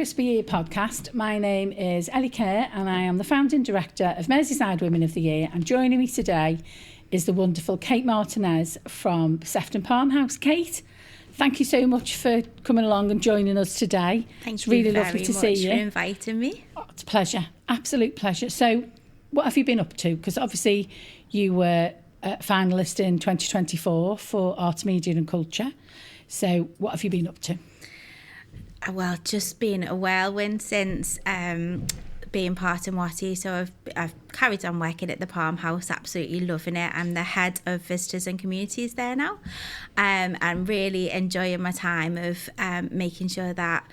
Whisper Year podcast. My name is Ellie Kerr and I am the founding director of Merseyside Women of the Year, and joining me today is the wonderful Kate Martinez from Sefton Palm House. Kate, thank you so much for coming along and joining us today. Thank you really lovely to see you. Thank you very much for inviting me. Oh, it's a pleasure, absolute pleasure. So what have you been up to? Because obviously you were a finalist in 2024 for Arts, Media and Culture. So what have you been up to? Well, just been a whirlwind since being part of Watty. So I've carried on working at the Palm House, absolutely loving it. I'm the head of visitors and communities there now. I'm really enjoying my time of making sure that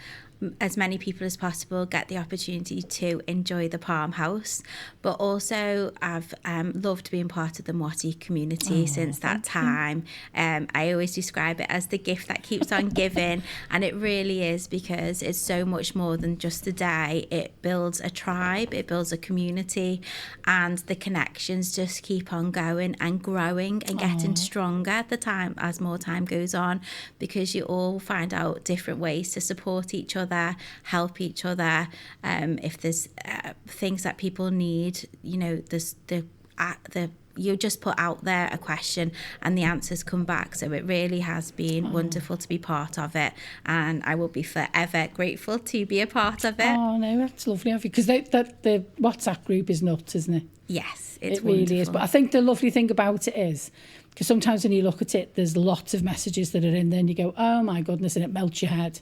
as many people as possible get the opportunity to enjoy the Palm House. But also I've loved being part of the Watty community since that time. I always describe it as the gift that keeps on giving, and it really is, because it's so much more than just a day. It builds a tribe, it builds a community, and the connections just keep on going and growing and getting stronger as more time goes on, because you all find out different ways to support each other, help each other. If there's things that people need, you know, there's the you just put out there a question and the answers come back. So it really has been wonderful to be part of it, and I will be forever grateful to be a part of it. Oh no, that's lovely of you, because the WhatsApp group is nuts, isn't it? Yes, it's it really wonderful. is. But I think the lovely thing about it is, because sometimes when you look at it, there's lots of messages that are in there and you go, oh my goodness, and it melts your head.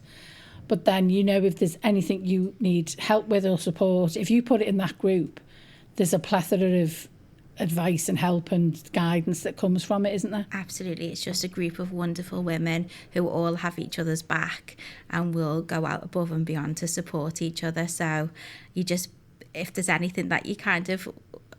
But then, you know, if there's anything you need help with or support, if you put it in that group, there's a plethora of advice and help and guidance that comes from it, isn't there? Absolutely. It's just a group of wonderful women who all have each other's back and will go out above and beyond to support each other. So you just, if there's anything that you kind of,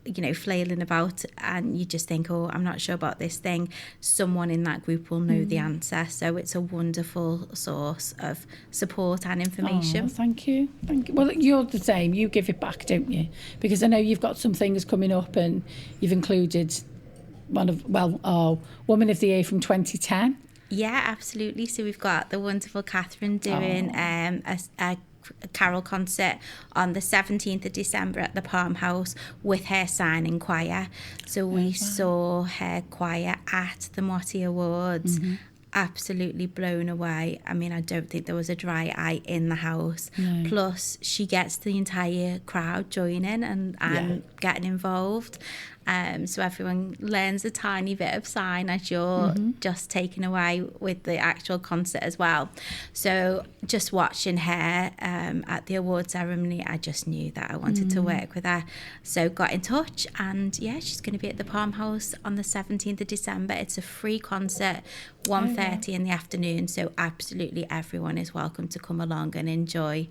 you know, flailing about and you just think, oh, I'm not sure about this thing, someone in that group will know the answer. So it's a wonderful source of support and information. Oh, thank you. Well, you're the same. You give it back, don't you? Because I know you've got some things coming up, and you've included our Woman of the Year from 2010. Yeah, absolutely. So we've got the wonderful Catherine doing a carol concert on the 17th of December at the Palm House with her signing choir. So we saw her choir at the Watty Awards. Absolutely blown away. I mean, I don't think there was a dry eye in the house. No. Plus, she gets the entire crowd joining and getting involved. So everyone learns a tiny bit of sign as you're just taken away with the actual concert as well. So just watching her at the award ceremony, I just knew that I wanted to work with her. So got in touch, and yeah, she's going to be at the Palm House on the 17th of December. It's a free concert, 1:30 in the afternoon. So absolutely everyone is welcome to come along and enjoy.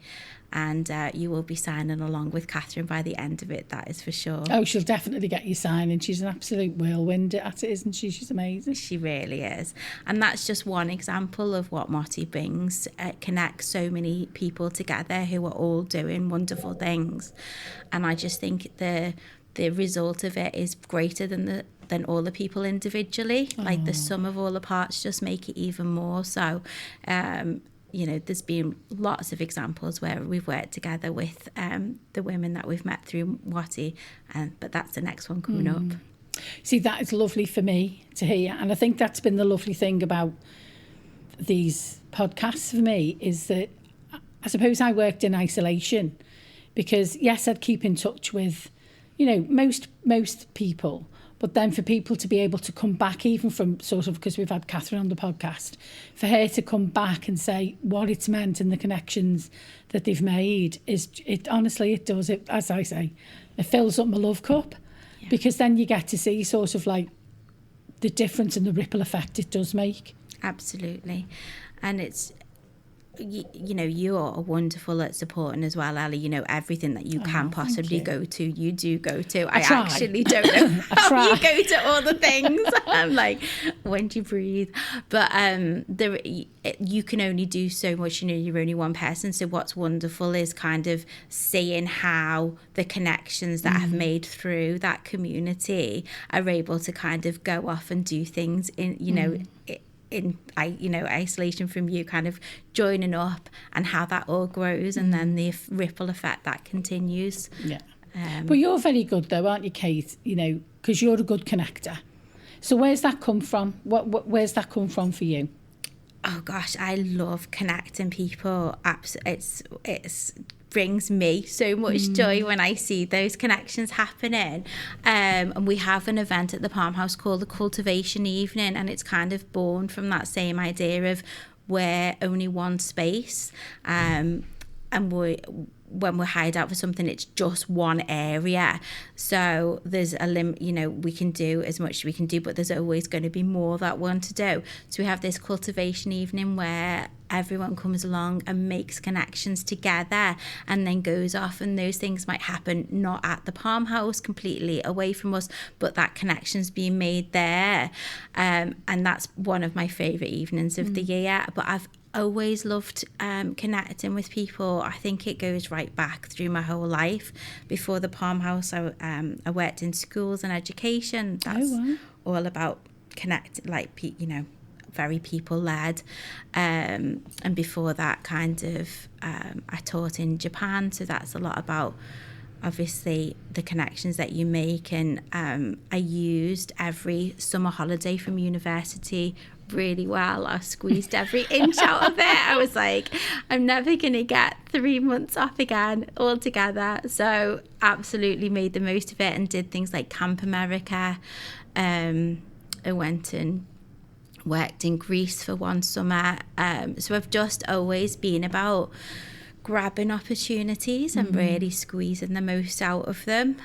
And you will be signing along with Catherine by the end of it, that is for sure. Oh, she'll definitely get you signing. She's an absolute whirlwind at it, isn't she? She's amazing. She really is. And that's just one example of what Watty brings. It connects so many people together who are all doing wonderful things. And I just think the result of it is greater than all the people individually. Like the sum of all the parts just make it even more. So, you know, there's been lots of examples where we've worked together with the women that we've met through Watty, but that's the next one coming up. See, that is lovely for me to hear. And I think that's been the lovely thing about these podcasts for me, is that I suppose I worked in isolation, because, yes, I'd keep in touch with, you know, most people. But then for people to be able to come back, even from sort of, because we've had Catherine on the podcast, for her to come back and say what it's meant and the connections that they've made, honestly, it does it, as I say, it fills up my love cup, because then you get to see sort of like the difference and the ripple effect it does make. Absolutely. And it's, you know, you're wonderful at supporting as well, Ellie. You know, everything that you can possibly go to, you do go to. I actually don't know how you go to all the things. I'm like, when do you breathe? But you can only do so much. You know, you're only one person. So what's wonderful is kind of seeing how the connections that I've made through that community are able to kind of go off and do things in, you know, isolation from you kind of joining up, and how that all grows, and then the ripple effect that continues. Yeah. But you're very good though, aren't you, Kate? Because you're a good connector. So where's that come from? Where's that come from for you? Oh gosh, I love connecting people. It's brings me so much joy when I see those connections happening. And we have an event at the Palm House called the Cultivation Evening, and it's kind of born from that same idea of we're only one space, and when we're hired out for something, it's just one area. So there's a limit, we can do as much as we can do, but there's always going to be more that we want to do. So we have this cultivation evening where everyone comes along and makes connections together, and then goes off, and those things might happen not at the Palm House, completely away from us, but that connection's being made there. And that's one of my favourite evenings of the year. But I've always loved connecting with people. I think it goes right back through my whole life. Before the Palm House, I worked in schools and education. That's all about connecting, very people-led. And before that, kind of, I taught in Japan, so that's a lot about obviously the connections that you make. And I used every summer holiday from university really well. I squeezed every inch out of it. I was like, I'm never going to get 3 months off again altogether. So absolutely made the most of it, and did things like Camp America. I went and worked in Greece for one summer. So I've just always been about grabbing opportunities and really squeezing the most out of them.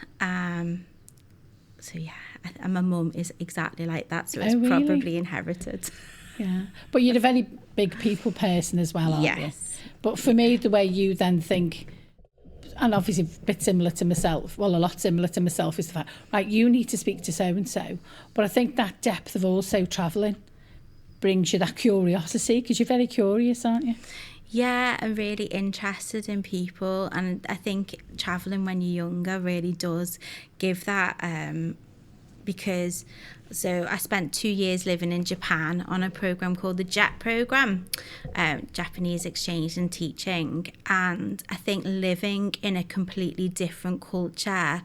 So yeah, and my mum is exactly like that, so it's probably inherited. Yeah, but you're a very big people person as well, aren't you? But for me, the way you then think, and obviously a bit similar to myself, well, a lot similar to myself, is the fact, right, you need to speak to so-and-so. But I think that depth of also travelling brings you that curiosity, because you're very curious, aren't you? Yeah, I'm really interested in people, and I think travelling when you're younger really does give that, because so I spent 2 years living in Japan on a program called the JET program, Japanese Exchange and Teaching, and I think living in a completely different culture.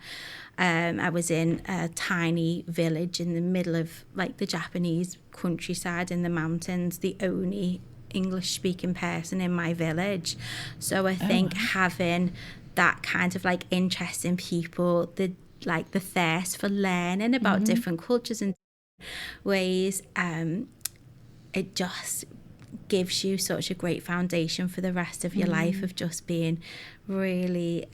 I was in a tiny village in the middle of the Japanese countryside in the mountains, the only English-speaking person in my village. So I think having that kind of interest in people, the thirst for learning about different cultures and ways, it just gives you such a great foundation for the rest of your life, of just being really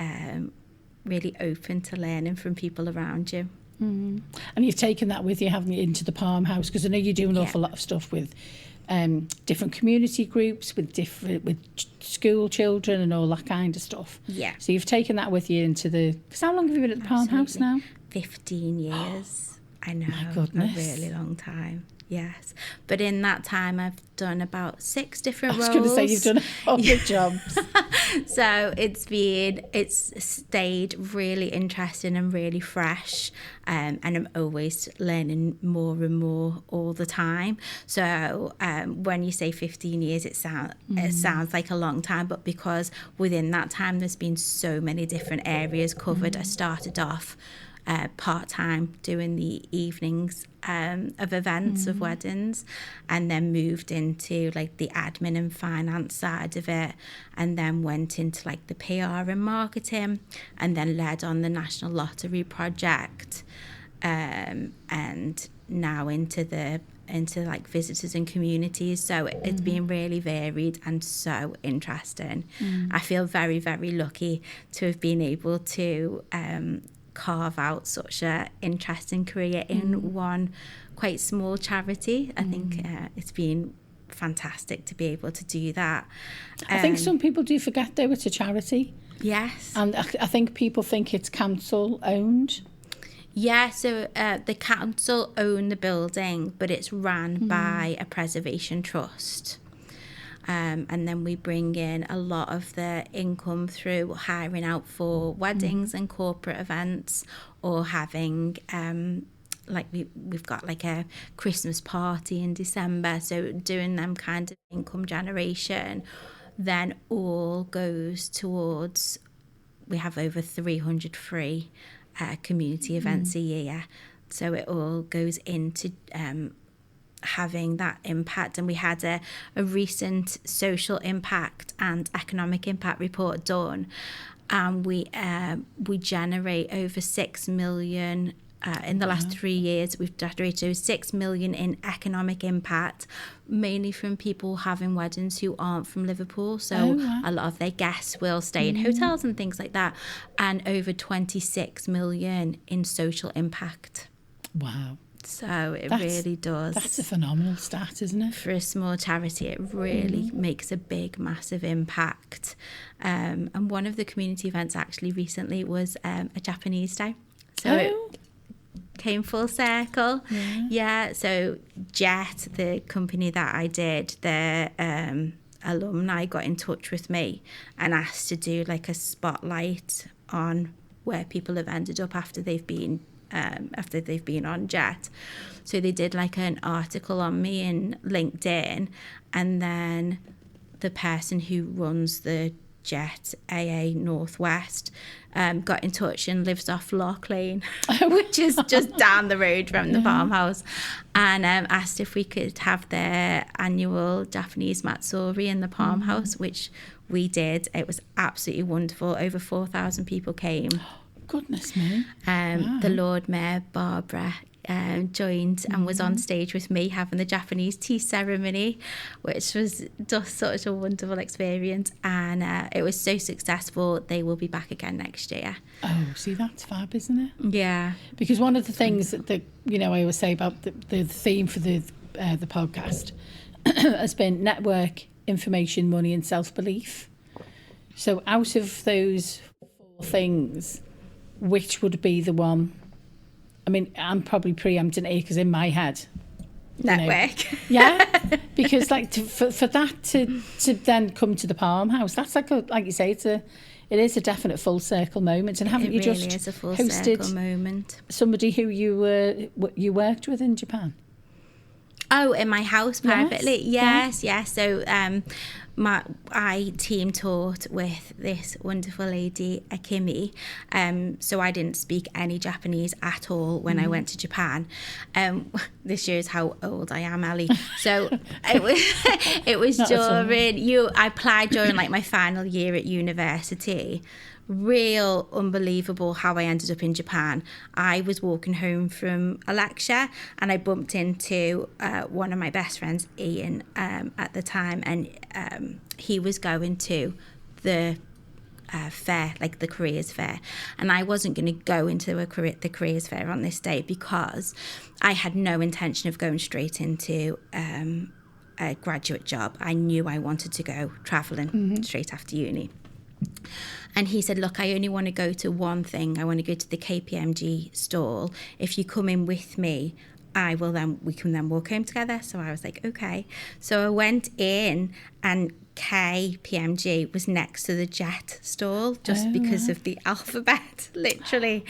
really open to learning from people around you. And you've taken that with you, haven't you, into the Palm House? Because I know you do an awful lot of stuff with different community groups, with school children and all that kind of stuff. Yeah. So you've taken that with you into the... Because how long have you been at the Palm House now? 15 years. I know. My goodness. A really long time. Yes. But in that time, I've done about 6 different roles. I was going to say, you've done a lot of jobs. So it's stayed really interesting and really fresh. And I'm always learning more and more all the time. So when you say 15 years, it sounds like a long time. But because within that time, there's been so many different areas covered. I started off part-time doing the evenings of events, of weddings, and then moved into the admin and finance side of it, and then went into the PR and marketing, and then led on the National Lottery project, and now into visitors and communities. So it's been really varied and so interesting. I feel very, very lucky to have been able to carve out such a interesting career in one quite small charity. I think it's been fantastic to be able to do that. I think some people do forget though it's a charity. Yes. And I think people think it's council owned. Yeah, so the council own the building, but it's run by a preservation trust. And then we bring in a lot of the income through hiring out for weddings and corporate events, or having like we've got like a Christmas party in December, so doing them kind of income generation then all goes towards, we have over 300 free community events a year, so it all goes into having that impact. And we had a recent social impact and economic impact report done, and we generate over 6 million in the last 3 years. We've generated over 6 million in economic impact, mainly from people having weddings who aren't from Liverpool. So a lot of their guests will stay in hotels and things like that, and over 26 million in social impact. Wow. So that's, really does. That's a phenomenal stat, isn't it? For a small charity, it really makes a big, massive impact. And one of the community events actually recently was a Japanese day. So it came full circle. Yeah. So Jet, the company that I did, their alumni got in touch with me and asked to do like a spotlight on where people have ended up after they've been on Jet. So they did like an article on me in LinkedIn, and then the person who runs the Jet AA Northwest got in touch and lives off Loch Lane, which is just down the road from the farmhouse, and asked if we could have their annual Japanese Matsuri in the farmhouse, which we did. It was absolutely wonderful. Over 4,000 people came. Goodness me. The Lord Mayor, Barbara, joined and was on stage with me having the Japanese tea ceremony, which was just such a wonderful experience. And it was so successful, they will be back again next year. Oh, see, that's fab, isn't it? Yeah. Because one of the things that I always say about the theme for the podcast has been network, information, money and self-belief. So out of those 4 things, which would be the one? I mean, I'm probably preempting it because in my head, network. Yeah, because like for that to then come to the Palm House, that's like you say, it is a definite full circle moment. And haven't you really just is a full hosted circle moment? Somebody who you worked with in Japan? Oh, in my house privately? Yes. So I team taught with this wonderful lady, Akemi. So I didn't speak any Japanese at all when I went to Japan. This shows how old I am, Ellie. So it was during I applied during like my final year at university. Real unbelievable how I ended up in Japan. I was walking home from a lecture and I bumped into one of my best friends, Ian, at the time, and he was going to the fair, like the careers fair, and I wasn't going to go into the careers fair on this day because I had no intention of going straight into a graduate job. I knew I wanted to go travelling straight after uni. And he said, look, I only want to go to one thing. I want to go to the KPMG stall. If you come in with me, we can then walk home together. So I was like, okay. So I went in and KPMG was next to the Jet stall just because of the alphabet, literally.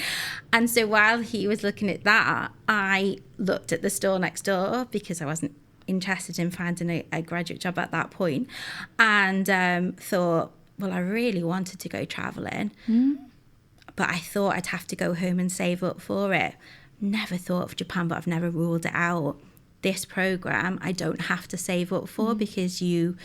And so while he was looking at that, I looked at the stall next door because I wasn't interested in finding a graduate job at that point, and thought, well, I really wanted to go travelling, but I thought I'd have to go home and save up for it. Never thought of Japan, but I've never ruled it out. This programme, I don't have to save up for because you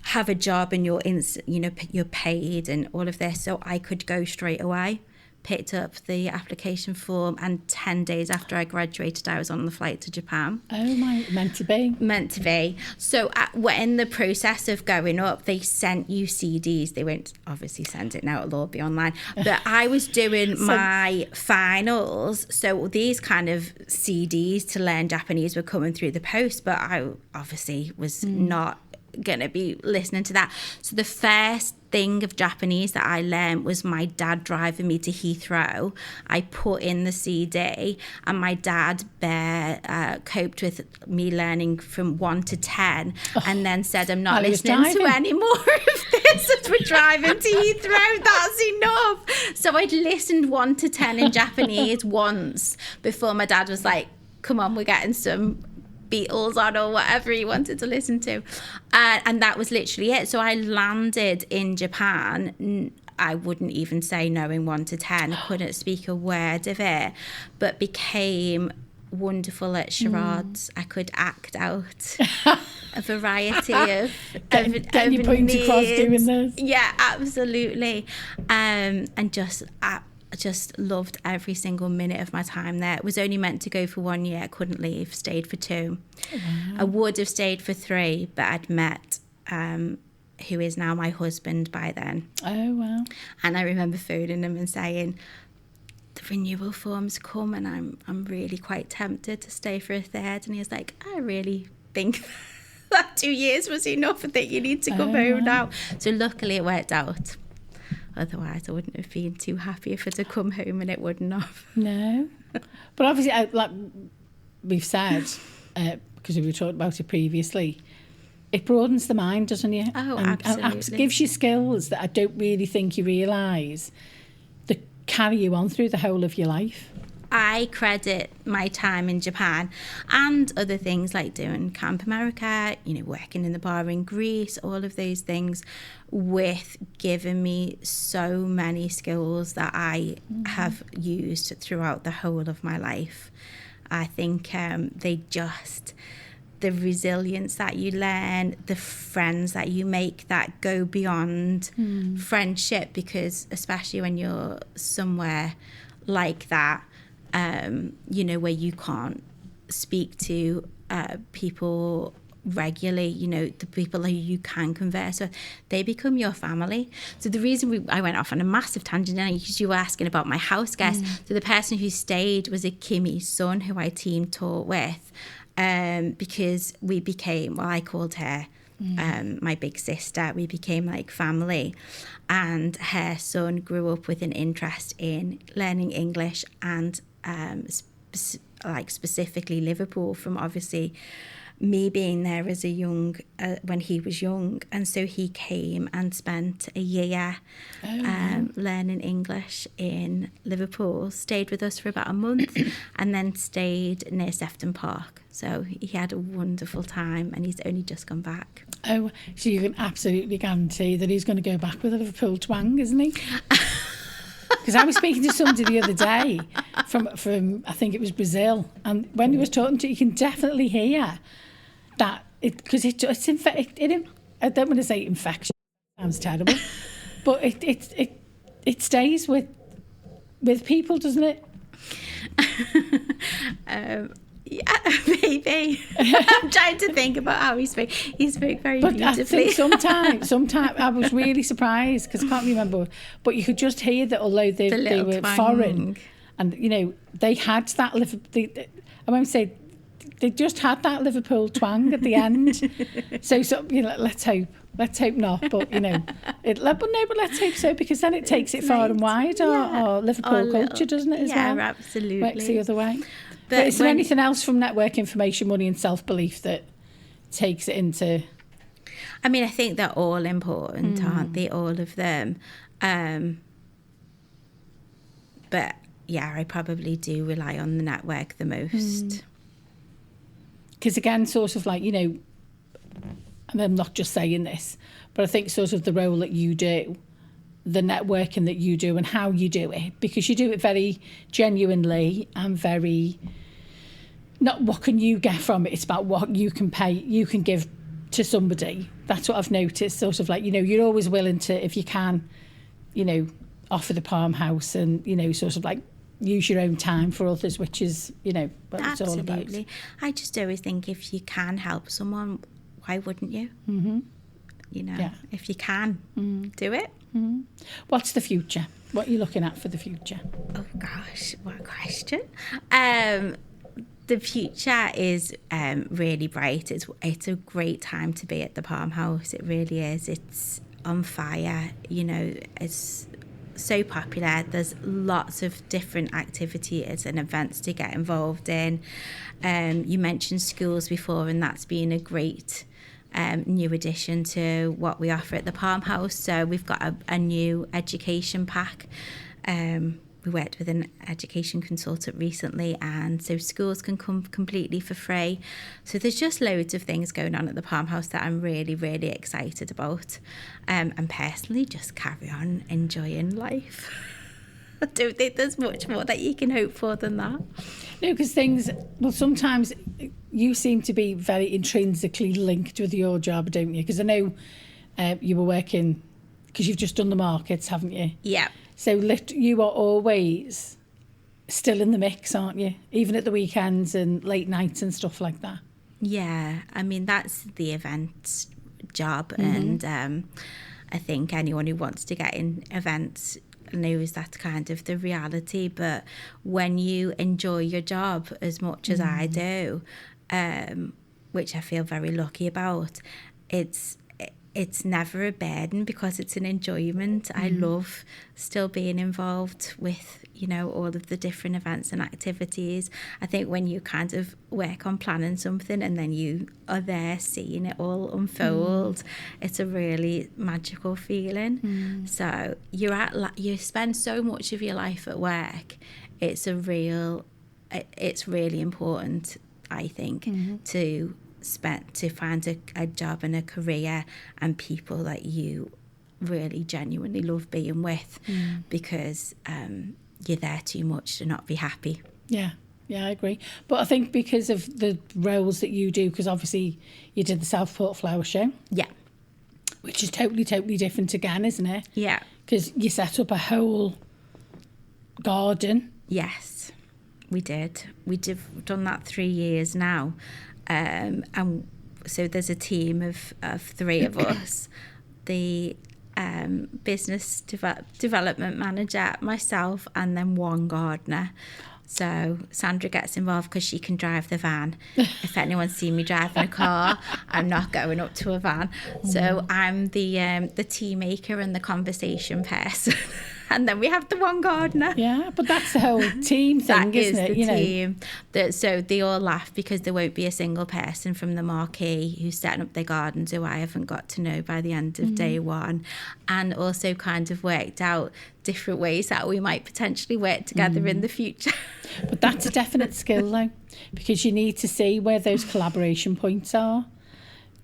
have a job and you're paid and all of this. So I could go straight away. Picked up the application form, and 10 days after I graduated, I was on the flight to Japan. Oh my, meant to be. So in the process of going up, they sent you CDs. They won't obviously send it now, it'll all be online. But I was doing my finals, so these kind of CDs to learn Japanese were coming through the post, but I obviously was not going to be listening to that. So the first thing of Japanese that I learned was my dad driving me to Heathrow. I put in the CD, and my dad coped with me learning from 1 to 10, and then said, I'm not listening to any more of this as we're driving to Heathrow. That's enough. So I'd listened 1 to 10 in Japanese once before my dad was like, come on, we're getting some Beatles on or whatever he wanted to listen to. And that was literally it. So I landed in Japan. I wouldn't even say knowing 1 to 10. I couldn't speak a word of it, but became wonderful at charades. I could act out a variety of getting your point across doing this. Yeah, absolutely. And just loved every single minute of my time there. It was only meant to go for 1 year. I couldn't leave. Stayed for 2. Wow. I would have stayed for 3, but I'd met who is now my husband by then. Oh, wow. And I remember phoning him and saying, the renewal form's come and I'm really quite tempted to stay for a 3rd. And he was like, I really think that 2 years was enough and that you need to come home now. So luckily it worked out. Otherwise I wouldn't have been too happy if it had come home and it wouldn't have. No. But obviously, like we've said, because we were talking about it previously, it broadens the mind, doesn't it? Oh, and absolutely. Gives you skills that I don't really think you realise that carry you on through the whole of your life. I credit my time in Japan and other things like doing Camp America, working in the bar in Greece, all of those things, with giving me so many skills that I have used throughout the whole of my life. I think the resilience that you learn, the friends that you make that go beyond friendship, because especially when you're somewhere like that, where you can't speak to people regularly, the people who you can converse with, they become your family. So the reason I went off on a massive tangent, because you were asking about my house guest. So the person who stayed was a Kimmy's son who I team taught with, because we became, I called her my big sister. We became like family. And her son grew up with an interest in learning English and specifically Liverpool, from obviously me being there as when he was young. And so he came and spent a year learning English in Liverpool, stayed with us for about a month and then stayed near Sefton Park. So he had a wonderful time and he's only just gone back. Oh, so you can absolutely guarantee that he's going to go back with a Liverpool twang, isn't he? Because I was speaking to somebody the other day from I think it was Brazil, and when he was talking to, you can definitely hear that because I don't want to say infection, sounds terrible, but it stays with people, doesn't it? Yeah, maybe. I'm trying to think about how he spoke. He spoke very beautifully. I think sometimes I was really surprised because I can't remember. But you could just hear that although they were twang. Foreign, and they had that I won't say they just had that Liverpool twang at the end. so let's hope not. But but let's hope so, because then it takes it far and wide. Our Liverpool culture, doesn't it? As well, absolutely. Works the other way. But is there anything else from network, information, money and self-belief that takes it into... I mean, I think they're all important, aren't they? All of them. But yeah, I probably do rely on the network the most. Because again, sort of like, and I'm not just saying this, but I think sort of the role that you do, the networking that you do and how you do it, because you do it very genuinely and very, not what can you get from it, it's about what you can give to somebody. That's what I've noticed, sort of like, you're always willing to, if you can, offer the Palm House and, sort of like use your own time for others, which is, what it's all about. Absolutely. I just always think if you can help someone, why wouldn't you? Mm-hmm. If you can, do it. Mm-hmm. What's the future? What are you looking at for the future? Oh gosh, what a question. The future is really bright. It's a great time to be at the Palm House. It really is. It's on fire. It's so popular. There's lots of different activities and events to get involved in. You mentioned schools before, and that's been a great new addition to what we offer at the Palm House. So we've got a new education pack, we worked with an education consultant recently, and so schools can come completely for free. So there's just loads of things going on at the Palm House that I'm really, really excited about. And personally, just carry on enjoying life. I don't think there's much more that you can hope for than that. No, because sometimes you seem to be very intrinsically linked with your job, don't you? Because I know you were working, because you've just done the markets, haven't you? Yeah. So you are always still in the mix, aren't you? Even at the weekends and late nights and stuff like that. Yeah, I mean, that's the event job. And I think anyone who wants to get in events knows that's kind of the reality. But when you enjoy your job as much as I do, which I feel very lucky about, it's never a burden because it's an enjoyment. I love still being involved with, all of the different events and activities. I think when you kind of work on planning something and then you are there seeing it all unfold, it's a really magical feeling. So you spend so much of your life at work. It's really important, I think, to find a job and a career and people that you really genuinely love being with, because you're there too much to not be happy. Yeah, I agree. But I think because of the roles that you do, because obviously you did the Southport Flower Show. Yeah. Which is totally, totally different again, isn't it? Yeah. Because you set up a whole garden. Yes, we did. We've done that 3 years now. And so there's a team of 3 of us. The business development manager, myself, and then one gardener. So Sandra gets involved because she can drive the van. If anyone's seen me driving a car, I'm not going up to a van. So I'm the tea maker and the conversation person. And then we have the one gardener. Yeah, but that's the whole team thing, isn't it? That is the team. So they all laugh because there won't be a single person from the marquee who's setting up their gardens who I haven't got to know by the end of day one. And also kind of worked out different ways that we might potentially work together in the future. But that's a definite skill, though, because you need to see where those collaboration points are.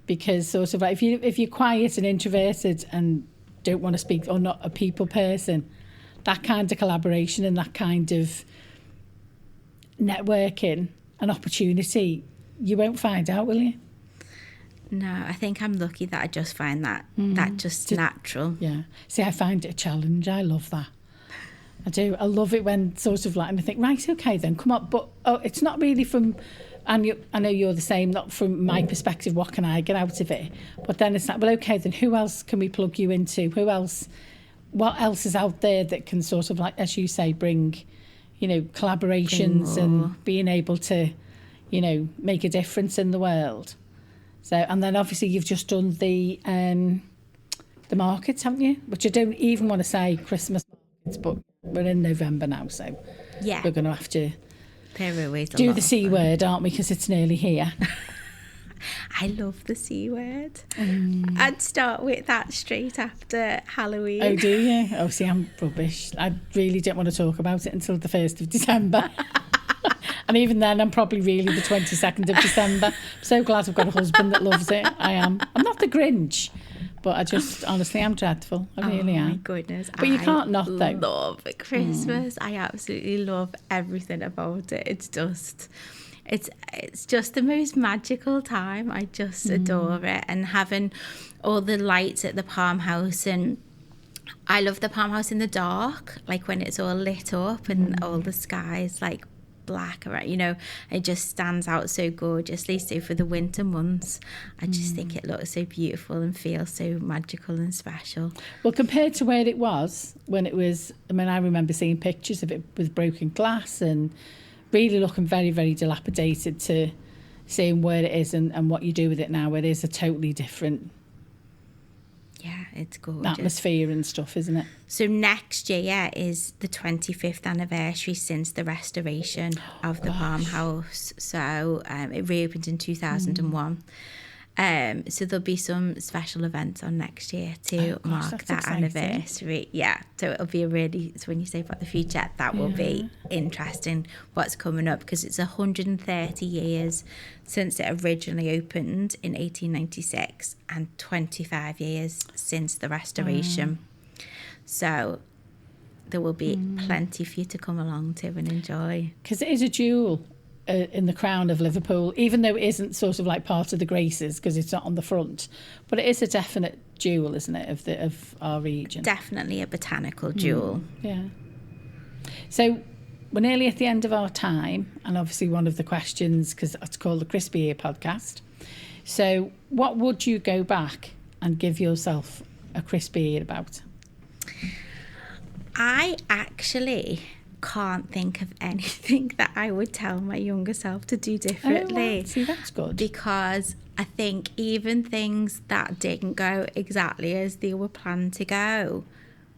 Because sort of like if you're quiet and introverted and don't want to speak, or not a people person, that kind of collaboration and that kind of networking and opportunity, you won't find out, will you? No, I think I'm lucky that I just find that just natural. Yeah. See, I find it a challenge. I love that. I do. I love it when sort of like, and I think, right, okay then, come on. But it's not really from, and I know you're the same, not from my perspective, what can I get out of it? But then it's like, well, okay, then who else can we plug you into? What else is out there that can sort of like, as you say, bring, collaborations and being able to, make a difference in the world. So, and then obviously you've just done the markets, haven't you? Which I don't even want to say Christmas markets, but we're in November now, so yeah, we're going to have to do the C word, aren't we? Because it's nearly here. I love the C word. I'd start with that straight after Halloween. Oh, do you? Oh, see, I'm rubbish. I really don't want to talk about it until the 1st of December. And even then, I'm probably really the 22nd of December. I'm so glad I've got a husband that loves it. I am. I'm not the Grinch, but I just, honestly, I'm dreadful. I really am. Oh, my goodness. But you can't not, though. I love Christmas. I absolutely love everything about it. It's just the most magical time. I just adore it. And having all the lights at the Palm House, and I love the Palm House in the dark, like when it's all lit up and all the skies like black, right? It just stands out so gorgeously. So for the winter months, I just think it looks so beautiful and feels so magical and special. Well, compared to where it was when it was, I remember seeing pictures of it with broken glass and really looking very, very dilapidated, to seeing where it is and what you do with it now. It is a totally different it's gorgeous atmosphere and stuff, isn't it? So next year is the 25th anniversary since the restoration of the Palm House. So it reopened in 2001. So there'll be some special events on next year to mark that anniversary. Yeah, so it'll be so when you say about the future, that will be interesting what's coming up, because it's 130 years since it originally opened in 1896 and 25 years since the restoration. So there will be plenty for you to come along to and enjoy. Because it is a jewel in the crown of Liverpool, even though it isn't sort of like part of the Graces because it's not on the front, but it is a definite jewel, isn't it, of our region? Definitely a botanical jewel. Yeah. So we're nearly at the end of our time, and obviously one of the questions, because it's called the Crispy Ear podcast. So what would you go back and give yourself a crispy ear about? I actually can't think of anything that I would tell my younger self to do differently. Oh, wow. See, that's good. Because I think even things that didn't go exactly as they were planned to go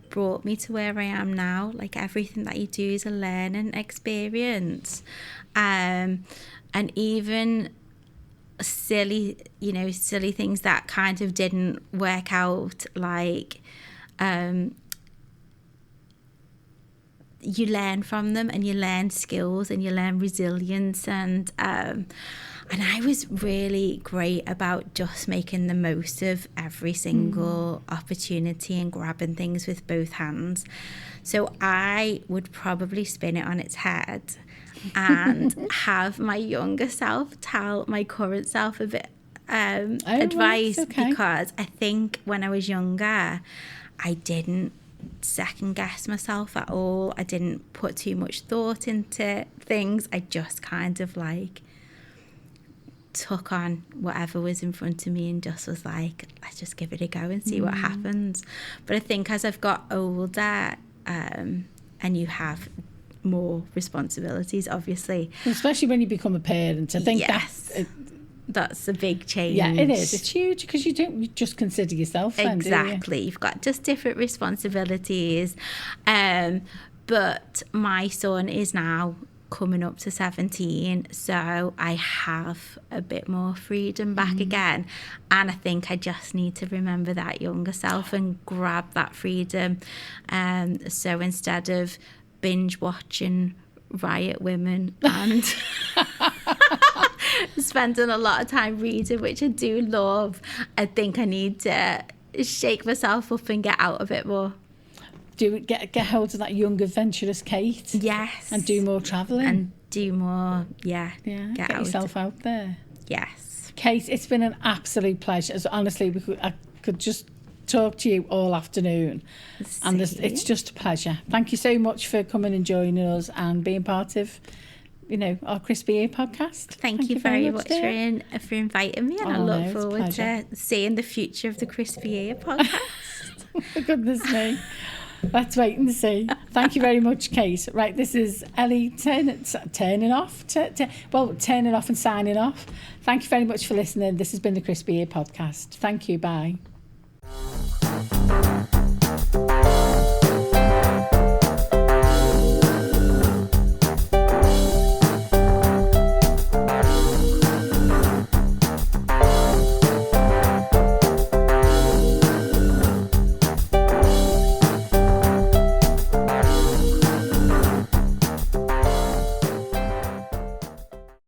brought me to where I am now. Like, everything that you do is a learning experience. And even silly things that kind of didn't work out, like you learn from them, and you learn skills, and you learn resilience, and I was really great about just making the most of every single opportunity and grabbing things with both hands. So I would probably spin it on its head and have my younger self tell my current self a bit advice, because I think when I was younger, I didn't second guess myself at all. I didn't put too much thought into things. I just kind of like took on whatever was in front of me and just was like, let's just give it a go and see what happens. But I think as I've got older, and you have more responsibilities, obviously, especially when you become a parent, I think that's a big change. Yeah, it is. It's huge, because you don't just consider yourself then, exactly. Do you? You've got just different responsibilities. But my son is now coming up to 17, so I have a bit more freedom back again, and I think I just need to remember that younger self and grab that freedom. So instead of binge watching Riot Women and spending a lot of time reading, which I do love, I think I need to shake myself up and get out a bit more. Get hold of that young adventurous Kate. Yes. And do more travelling. And do more, get yourself out there. Yes. Kate, it's been an absolute pleasure. Honestly, I could just talk to you all afternoon. And it's just a pleasure. Thank you so much for coming and joining us and being part of our Crispy Ear podcast. Thank you very much for inviting me, and I look forward to seeing the future of the Crispy Ear podcast. For goodness me. Let's wait and see. Thank you very much, Kate. Right, this is Ellie turning off and signing off. Thank you very much for listening. This has been the Crispy Ear podcast. Thank you. Bye.